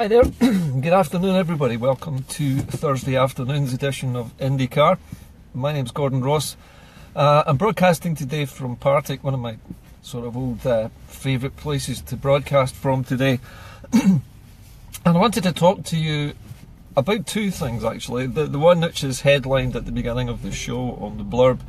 Hi there, good afternoon everybody, welcome to Thursday afternoon's edition of Indycar. My name's Gordon Ross. I'm broadcasting today from Partick, one of my sort of old favourite places to broadcast from today. And I wanted to talk to you about two things actually. The one which is headlined at the beginning of the show on the blurb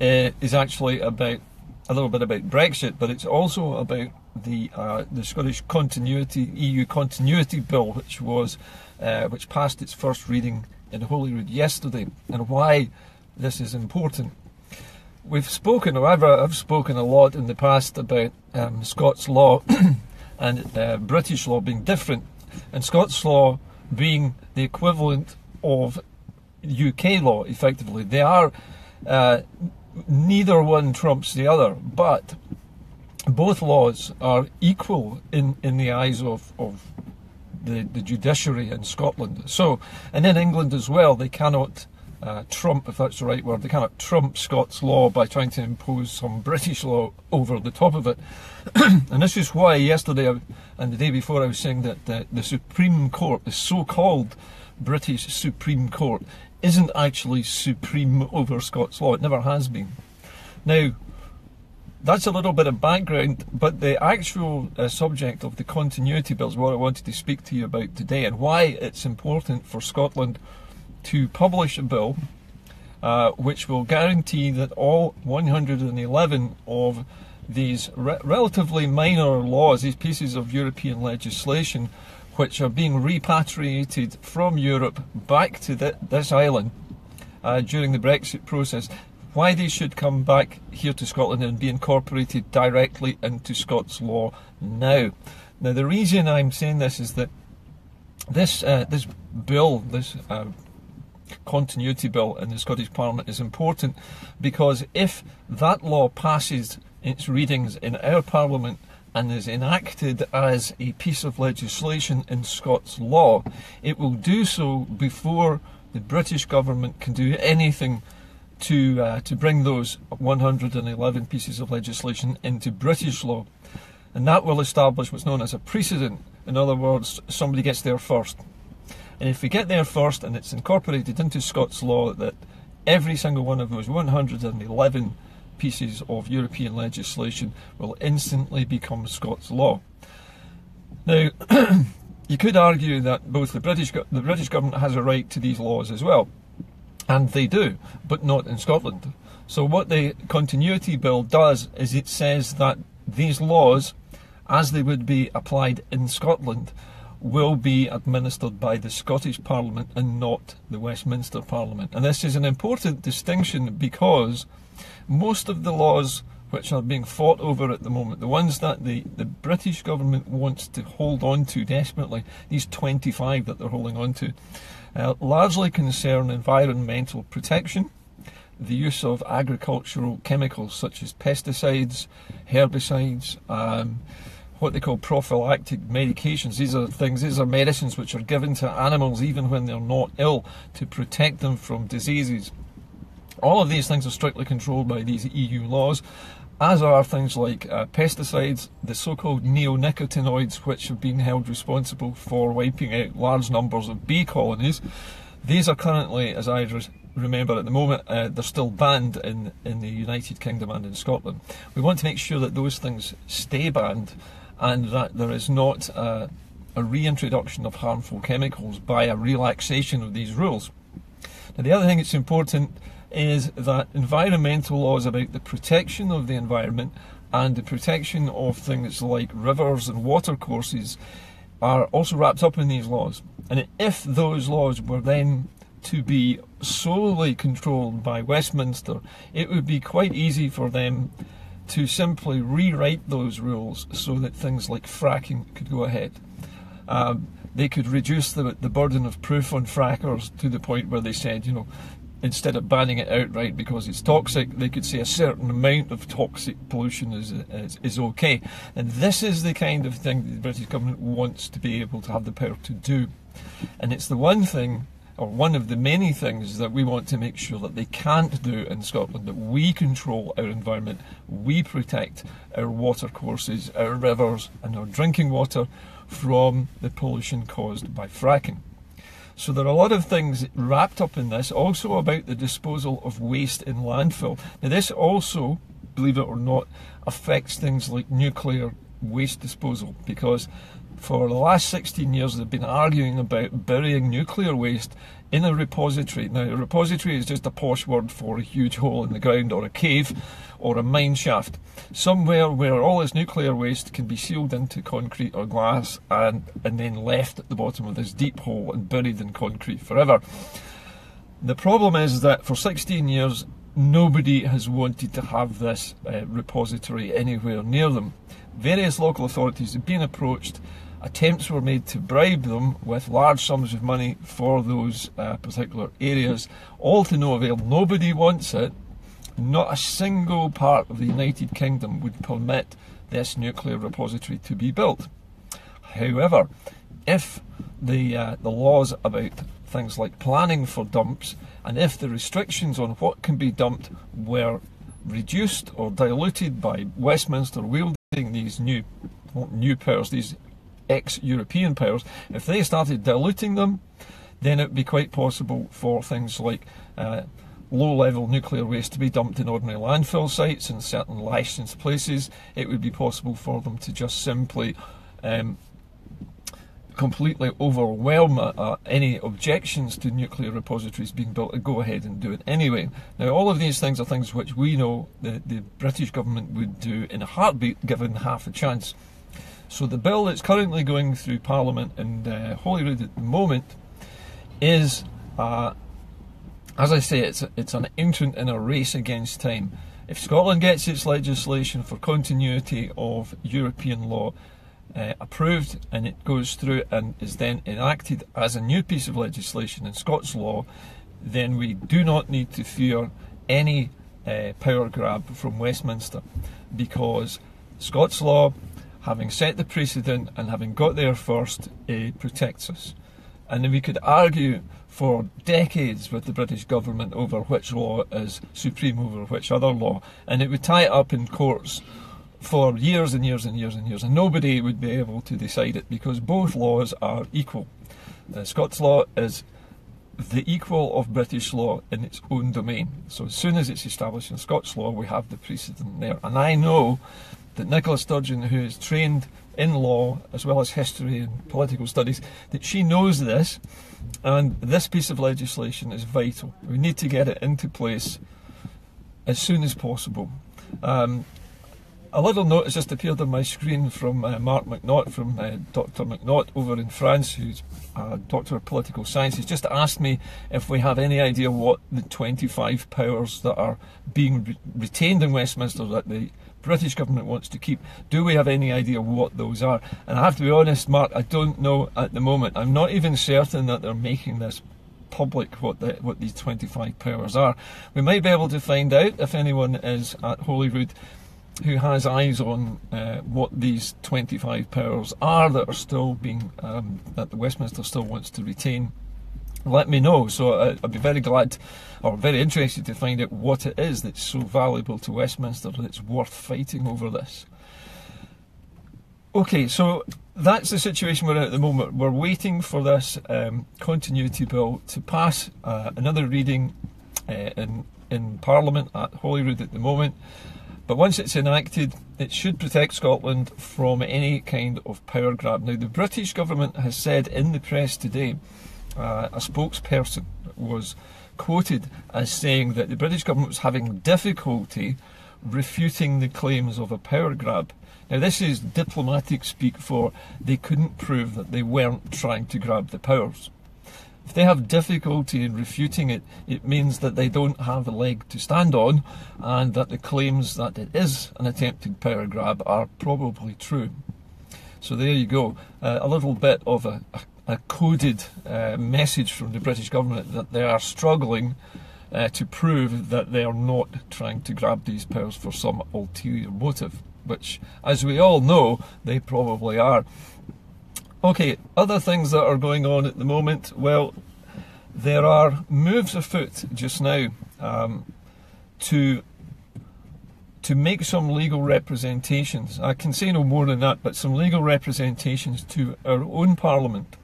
is actually about a little bit about Brexit, but it's also about the Scottish EU continuity bill, which passed its first reading in Holyrood yesterday, and why this is important. We've spoken, or I've spoken a lot in the past about Scots law and British law being different, and Scots law being the equivalent of UK law. Effectively, they are. Neither one trumps the other, but both laws are equal in the eyes of the judiciary in Scotland. So, and in England as well, they cannot trump, if that's the right word, they cannot trump Scots law by trying to impose some British law over the top of it. And this is why yesterday and the day before I was saying that the Supreme Court, the so-called British Supreme Court, isn't actually supreme over Scots law. It never has been. Now, that's a little bit of background, but the actual subject of the continuity bill is what I wanted to speak to you about today, and why it's important for Scotland to publish a bill which will guarantee that all 111 of these relatively minor laws, these pieces of European legislation, which are being repatriated from Europe back to this island during the Brexit process, why they should come back here to Scotland and be incorporated directly into Scots law now. Now, the reason I'm saying this is that this bill, this continuity bill in the Scottish Parliament is important, because if that law passes its readings in our Parliament and is enacted as a piece of legislation in Scots law, it will do so before the British government can do anything to bring those 111 pieces of legislation into British law. And that will establish what's known as a precedent. In other words, somebody gets there first. And if we get there first and it's incorporated into Scots law, that every single one of those 111 pieces of European legislation will instantly become Scots law. Now, you could argue that both the British government has a right to these laws as well, and they do, but not in Scotland. So what the continuity bill does is it says that these laws, as they would be applied in Scotland, will be administered by the Scottish Parliament and not the Westminster Parliament. And this is an important distinction, because most of the laws which are being fought over at the moment, the ones that the British government wants to hold on to desperately, these 25 that they're holding on to, largely concern environmental protection, the use of agricultural chemicals such as pesticides, herbicides, what they call prophylactic medications. These are medicines which are given to animals even when they're not ill, to protect them from diseases. All of these things are strictly controlled by these EU laws, as are things like pesticides, the so-called neonicotinoids, which have been held responsible for wiping out large numbers of bee colonies. These are currently, as I remember at the moment, they're still banned in the United Kingdom and in Scotland. We want to make sure that those things stay banned, and that there is not a reintroduction of harmful chemicals by a relaxation of these rules. Now, the other thing that's important is that environmental laws about the protection of the environment and the protection of things like rivers and watercourses are also wrapped up in these laws. And if those laws were then to be solely controlled by Westminster, it would be quite easy for them to simply rewrite those rules so that things like fracking could go ahead. They could reduce the burden of proof on frackers to the point where they said, you know, instead of banning it outright because it's toxic, they could say a certain amount of toxic pollution is okay. And this is the kind of thing that the British government wants to be able to have the power to do. And it's the one thing or one of the many things that we want to make sure that they can't do in Scotland, that we control our environment, we protect our watercourses, our rivers and our drinking water from the pollution caused by fracking. So there are a lot of things wrapped up in this, also about the disposal of waste in landfill. Now this also, believe it or not, affects things like nuclear waste disposal, because for the last 16 years they've been arguing about burying nuclear waste in a repository. Now, a repository is just a posh word for a huge hole in the ground, or a cave, or a mine shaft. Somewhere where all this nuclear waste can be sealed into concrete or glass and then left at the bottom of this deep hole and buried in concrete forever. The problem is that for 16 years nobody has wanted to have this repository anywhere near them. Various local authorities have been approached. Attempts were made to bribe them with large sums of money for those particular areas, all to no avail. Nobody wants it. Not a single part of the United Kingdom would permit this nuclear repository to be built. However, if the laws about things like planning for dumps, and if the restrictions on what can be dumped were reduced or diluted by Westminster wielding these new powers, these ex-European powers, if they started diluting them, then it would be quite possible for things like low-level nuclear waste to be dumped in ordinary landfill sites in certain licensed places. It would be possible for them to just simply completely overwhelm any objections to nuclear repositories being built and go ahead and do it anyway. Now, all of these things are things which we know the British government would do in a heartbeat given half a chance. So the bill that's currently going through Parliament in Holyrood at the moment is, as I say, it's an entrant in a race against time. If Scotland gets its legislation for continuity of European law approved, and it goes through and is then enacted as a new piece of legislation in Scots law, then we do not need to fear any power grab from Westminster, because Scots law, having set the precedent and having got there first, protects us. And then we could argue for decades with the British government over which law is supreme over which other law, and it would tie it up in courts for years and years and years and years, and nobody would be able to decide it, because both laws are equal. Scots law is the equal of British law in its own domain. So as soon as it's established in Scots law, we have the precedent there. And I know that Nicola Sturgeon, who is trained in law as well as history and political studies, that she knows this, and this piece of legislation is vital. We need to get it into place as soon as possible. A little note has just appeared on my screen from Mark McNaught, from Dr. McNaught over in France, who's a Doctor of Political Science. He's just asked me if we have any idea what the 25 powers that are being retained in Westminster that the British government wants to keep. Do we have any idea what those are? And I have to be honest, Mark, I don't know at the moment. I'm not even certain that they're making this public, what these 25 powers are. We might be able to find out if anyone is at Holyrood who has eyes on what these 25 powers are that are still being, that the Westminster still wants to retain. Let me know. So I'd be very glad, or very interested to find out what it is that's so valuable to Westminster that it's worth fighting over this. Okay, so that's the situation we're in at the moment. We're waiting for this continuity bill to pass another reading in Parliament at Holyrood at the moment. But once it's enacted, it should protect Scotland from any kind of power grab. Now, the British government has said in the press today, a spokesperson was quoted as saying that the British government was having difficulty refuting the claims of a power grab. Now, this is diplomatic speak for they couldn't prove that they weren't trying to grab the powers. If they have difficulty in refuting it, it means that they don't have a leg to stand on, and that the claims that it is an attempted power grab are probably true. So there you go, a little bit of a coded message from the British government that they are struggling to prove that they are not trying to grab these powers for some ulterior motive, which, as we all know, they probably are. Okay, other things that are going on at the moment. Well, There are moves afoot just now to make some legal representations. I can say no more than that, but some legal representations to our own Parliament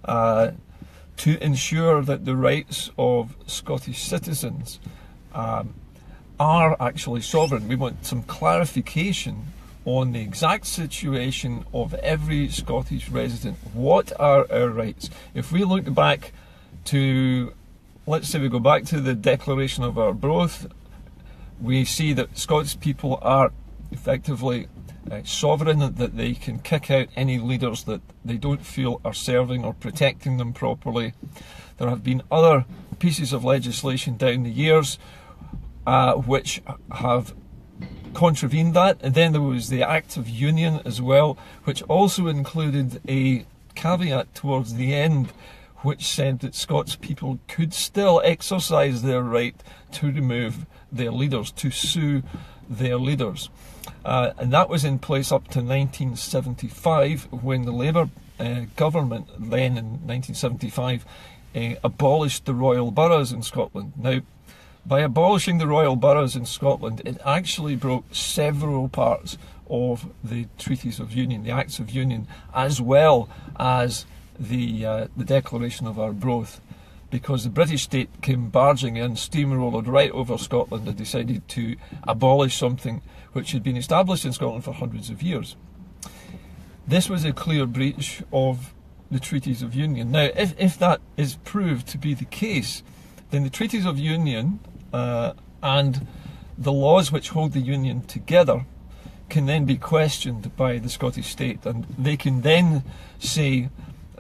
to ensure that the rights of Scottish citizens are actually sovereign. We want some clarification on the exact situation of every Scottish resident. What are our rights? If we look back to, let's say we go back to the Declaration of Arbroath, we see that Scots people are effectively sovereign, that they can kick out any leaders that they don't feel are serving or protecting them properly. There have been other pieces of legislation down the years which have contravened that, and then there was the Act of Union as well, which also included a caveat towards the end which said that Scots people could still exercise their right to remove their leaders, to sue their leaders. And that was in place up to 1975, when the Labour government then in 1975 abolished the royal boroughs in Scotland. Now, by abolishing the royal boroughs in Scotland, it actually broke several parts of the treaties of union, the Acts of Union, as well as the Declaration of Arbroath, because the British state came barging in, steamrolled right over Scotland and decided to abolish something which had been established in Scotland for hundreds of years. This was a clear breach of the treaties of union. Now, if that is proved to be the case, then the treaties of union and the laws which hold the union together can then be questioned by the Scottish state, and they can then say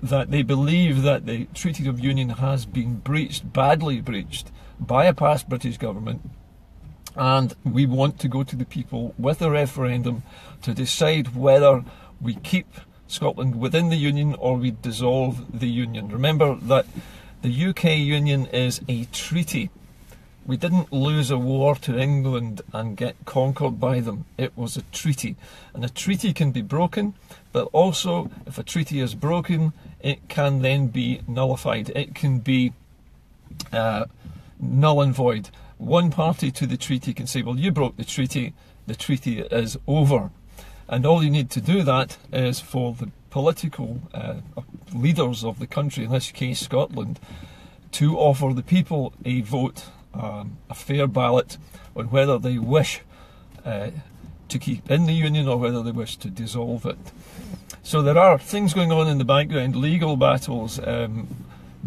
that they believe that the Treaty of Union has been breached, badly breached, by a past British government, and we want to go to the people with a referendum to decide whether we keep Scotland within the Union or we dissolve the Union. Remember that the UK Union is a treaty. We didn't lose a war to England and get conquered by them. It was a treaty. And a treaty can be broken, but also if a treaty is broken, it can then be nullified. It can be null and void. One party to the treaty can say, well, you broke the treaty is over. And all you need to do that is for the political leaders of the country, in this case Scotland, to offer the people a vote, a fair ballot, on whether they wish to keep in the Union or whether they wish to dissolve it. So there are things going on in the background, legal battles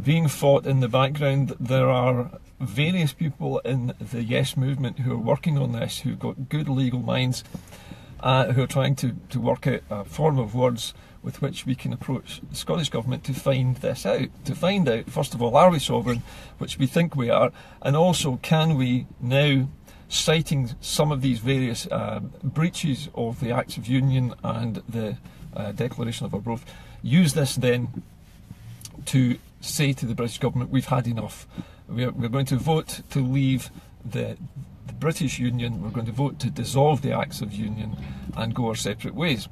being fought in the background. There are various people in the Yes movement who are working on this, who've got good legal minds, who are trying to work out a form of words with which we can approach the Scottish Government to find this out. To find out, first of all, are we sovereign, which we think we are, and also can we now, citing some of these various breaches of the Acts of Union and the Declaration of Arbroath, use this then to say to the British Government, we've had enough. We're going to vote to leave the British Union, we're going to vote to dissolve the Acts of Union and go our separate ways.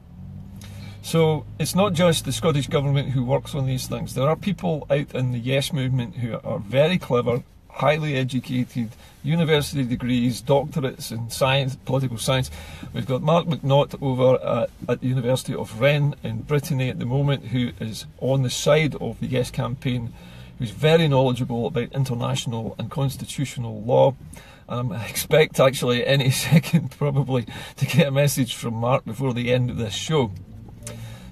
So it's not just the Scottish Government who works on these things. There are people out in the Yes movement who are very clever, highly educated, university degrees, doctorates in science, political science. We've got Mark McNaught over at the University of Rennes in Brittany at the moment, who is on the side of the Yes campaign, who's very knowledgeable about international and constitutional law. I expect actually any second probably to get a message from Mark before the end of this show.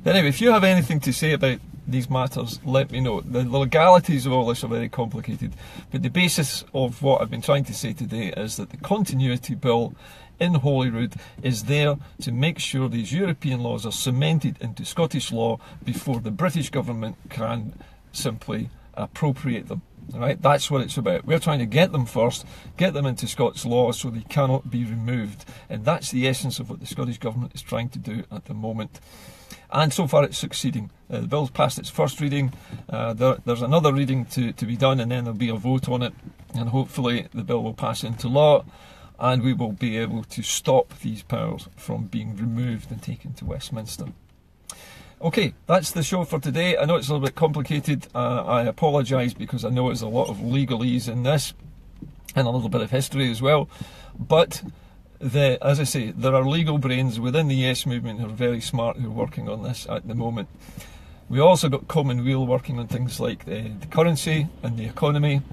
But anyway, if you have anything to say about these matters, let me know. The legalities of all this are very complicated, but the basis of what I've been trying to say today is that the Continuity Bill in Holyrood is there to make sure these European laws are cemented into Scottish law before the British government can simply appropriate them. Right? That's what it's about. We're trying to get them first, get them into Scots law so they cannot be removed. And that's the essence of what the Scottish Government is trying to do at the moment. And so far it's succeeding. The bill's passed its first reading. There's another reading to be done, and then there'll be a vote on it. And hopefully the bill will pass into law, and we will be able to stop these powers from being removed and taken to Westminster. Okay, that's the show for today. I know it's a little bit complicated. I apologise because I know there's a lot of legalese in this and a little bit of history as well. But as I say, there are legal brains within the Yes movement who are very smart, who are working on this at the moment. We also got Commonweal working on things like the currency and the economy.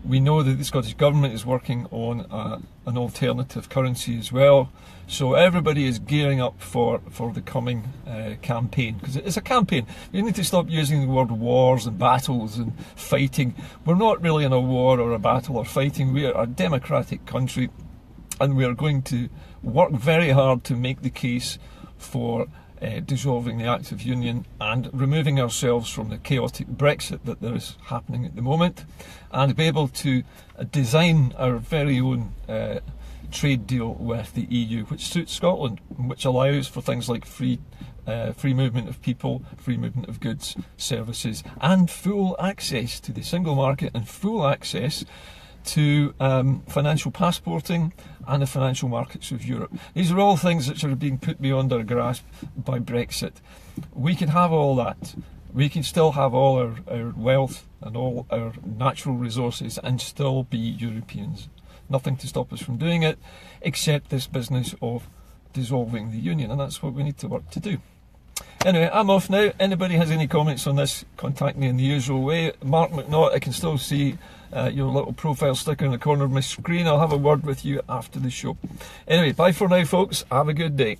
We know that the Scottish Government is working on an alternative currency as well. So everybody is gearing up for the coming campaign, because it's a campaign. You need to stop using the word wars and battles and fighting. We're not really in a war or a battle or fighting. We are a democratic country, and we are going to work very hard to make the case for dissolving the Act of Union and removing ourselves from the chaotic Brexit that there is happening at the moment, and be able to design our very own trade deal with the EU, which suits Scotland, which allows for things like free movement of people, free movement of goods, services, and full access to the single market and full access to financial passporting and the financial markets of Europe. These are all things that are being put beyond our grasp by Brexit. We can have all that. We can still have all our wealth and all our natural resources and still be Europeans. Nothing to stop us from doing it, except this business of dissolving the union, and that's what we need to work to do. Anyway, I'm off now. Anybody has any comments on this, contact me in the usual way. Mark McNaught, I can still see your little profile sticker in the corner of my screen. I'll have a word with you after the show. Anyway, bye for now, folks. Have a good day.